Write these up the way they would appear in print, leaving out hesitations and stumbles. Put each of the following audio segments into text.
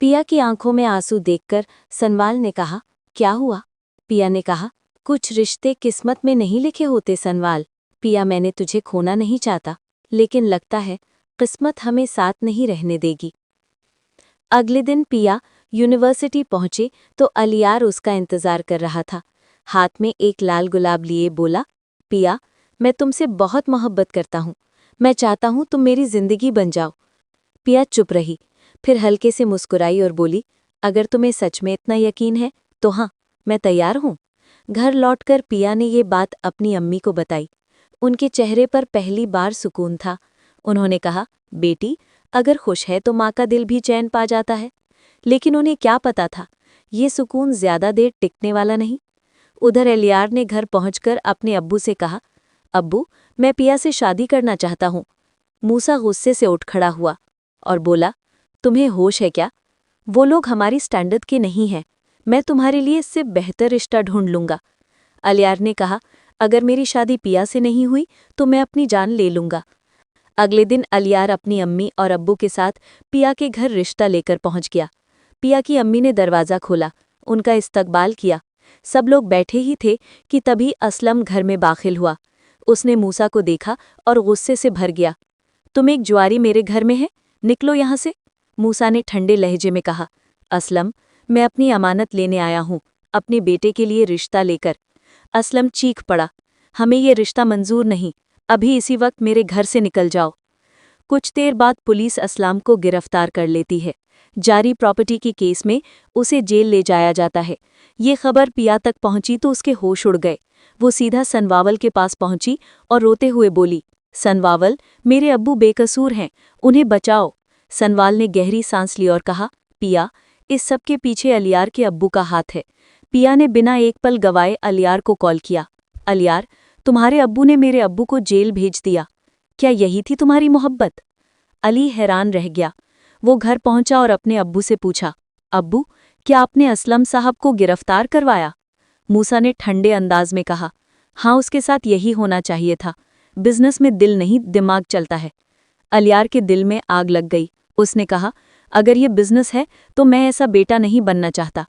पिया की आंखों में आंसू देखकर सनवाल ने कहा, क्या हुआ? पिया ने कहा, कुछ रिश्ते किस्मत में नहीं लिखे होते सनवाल। पिया, मैंने तुझे खोना नहीं चाहता, लेकिन लगता है किस्मत हमें साथ नहीं रहने देगी। अगले दिन पिया यूनिवर्सिटी पहुंचे तो अलियार उसका इंतजार कर रहा था। हाथ में एक लाल गुलाब लिए बोला, पिया, मैं तुमसे बहुत मोहब्बत करता हूँ। मैं चाहता हूँ तुम मेरी जिंदगी बन जाओ। पिया चुप रही, फिर हल्के से मुस्कुराई और बोली, अगर तुम्हें सच में इतना यकीन है तो हाँ, मैं तैयार हूँ। घर लौटकर पिया ने ये बात अपनी अम्मी को बताई। उनके चेहरे पर पहली बार सुकून था। उन्होंने कहा, बेटी, अगर खुश है तो माँ का दिल भी चैन पा जाता है। लेकिन उन्हें क्या पता था, ये सुकून ज्यादा देर टिकने वाला नहीं। उधर एलियार ने घर पहुंचकर अपने अब्बू से कहा, अब्बू, मैं पिया से शादी करना चाहता हूँ। मूसा गुस्से से उठ खड़ा हुआ और बोला, तुम्हें होश है क्या? वो लोग हमारी स्टैंडर्ड के नहीं हैं। मैं तुम्हारे लिए इससे बेहतर रिश्ता ढूंढ लूंगा। अलियार ने कहा, अगर मेरी शादी पिया से नहीं हुई तो मैं अपनी जान ले लूंगा। अगले दिन अलियार अपनी अम्मी और अब्बू के साथ पिया के घर रिश्ता लेकर पहुंच गया। पिया की अम्मी ने दरवाज़ा खोला, उनका इस्तकबाल किया। सब लोग बैठे ही थे कि तभी असलम घर में दाखिल हुआ। उसने मूसा को देखा और गुस्से से भर गया। तुम एक जुआरी मेरे घर में है, निकलो यहाँ से। मूसा ने ठंडे लहजे में कहा, असलम, मैं अपनी अमानत लेने आया हूँ, अपने बेटे के लिए रिश्ता लेकर। असलम चीख पड़ा, हमें ये रिश्ता मंजूर नहीं, अभी इसी वक्त मेरे घर से निकल जाओ। कुछ देर बाद पुलिस असलम को गिरफ्तार कर लेती है। जारी प्रॉपर्टी की केस में उसे जेल ले जाया जाता है। ये खबर पिया तक पहुंची तो उसके होश उड़ गए। वो सीधा सनवावल के पास पहुंची और रोते हुए बोली, सनवावल, मेरे अब्बू बेकसूर हैं, उन्हें बचाओ। सनवाल ने गहरी सांस ली और कहा, पिया, इस सब के पीछे अलियार के अब्बू का हाथ है। पिया ने बिना एक पल गवाए अलियार को कॉल किया, अलियार, तुम्हारे अब्बू ने मेरे अब्बू को जेल भेज दिया। क्या यही थी तुम्हारी मोहब्बत? अली हैरान रह गया। वो घर पहुंचा और अपने अब्बू से पूछा, अब्बू, क्या आपने असलम साहब को गिरफ्तार करवाया? मूसा ने ठंडे अंदाज में कहा, हाँ, उसके साथ यही होना चाहिए था। बिजनेस में दिल नहीं दिमाग चलता है। अलियार के दिल में आग लग गई। उसने कहा, अगर ये बिजनेस है तो मैं ऐसा बेटा नहीं बनना चाहता।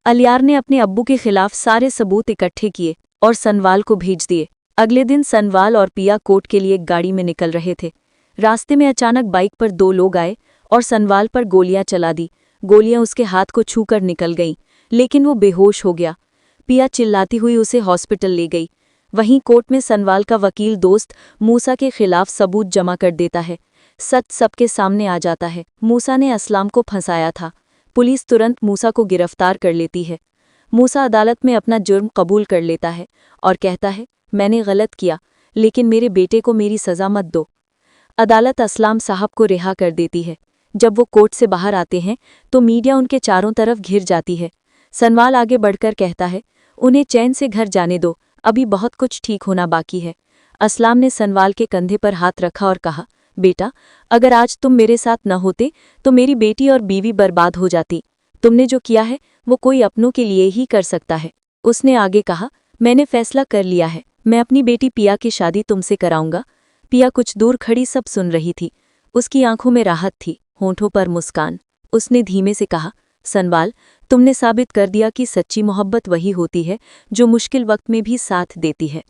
अलियार ने अपने अब्बू के खिलाफ सारे सबूत इकट्ठे किए और सनवाल को भेज दिए। अगले दिन सनवाल और पिया कोर्ट के लिए गाड़ी में निकल रहे थे। रास्ते में अचानक बाइक पर दो लोग आए और सनवाल पर गोलियां चला दी। गोलियां उसके हाथ को छूकर निकल गईं, लेकिन वो बेहोश हो गया। पिया चिल्लाती हुई उसे हॉस्पिटल ले गई। वहीं कोर्ट में सनवाल का वकील दोस्त मूसा के खिलाफ सबूत जमा कर देता है। सच सबके सामने आ जाता है, मूसा ने असलाम को फंसाया था। पुलिस तुरंत मूसा को गिरफ्तार कर लेती है। मूसा अदालत में अपना जुर्म कबूल कर लेता है और कहता है, मैंने गलत किया, लेकिन मेरे बेटे को मेरी सज़ा मत दो। अदालत असलाम साहब को रिहा कर देती है। जब वो कोर्ट से बाहर आते हैं तो मीडिया उनके चारों तरफ घिर जाती है। सनवाल आगे बढ़कर कहता है, उन्हें चैन से घर जाने दो, अभी बहुत कुछ ठीक होना बाकी है। असलाम ने सनवाल के कंधे पर हाथ रखा और कहा, बेटा, अगर आज तुम मेरे साथ न होते तो मेरी बेटी और बीवी बर्बाद हो जाती। तुमने जो किया है वो कोई अपनों के लिए ही कर सकता है। उसने आगे कहा, मैंने फैसला कर लिया है, मैं अपनी बेटी पिया की शादी तुमसे कराऊंगा। पिया कुछ दूर खड़ी सब सुन रही थी। उसकी आंखों में राहत थी, होंठों पर मुस्कान। उसने धीमे से कहा, सनवाल, तुमने साबित कर दिया कि सच्ची मोहब्बत वही होती है जो मुश्किल वक्त में भी साथ देती है।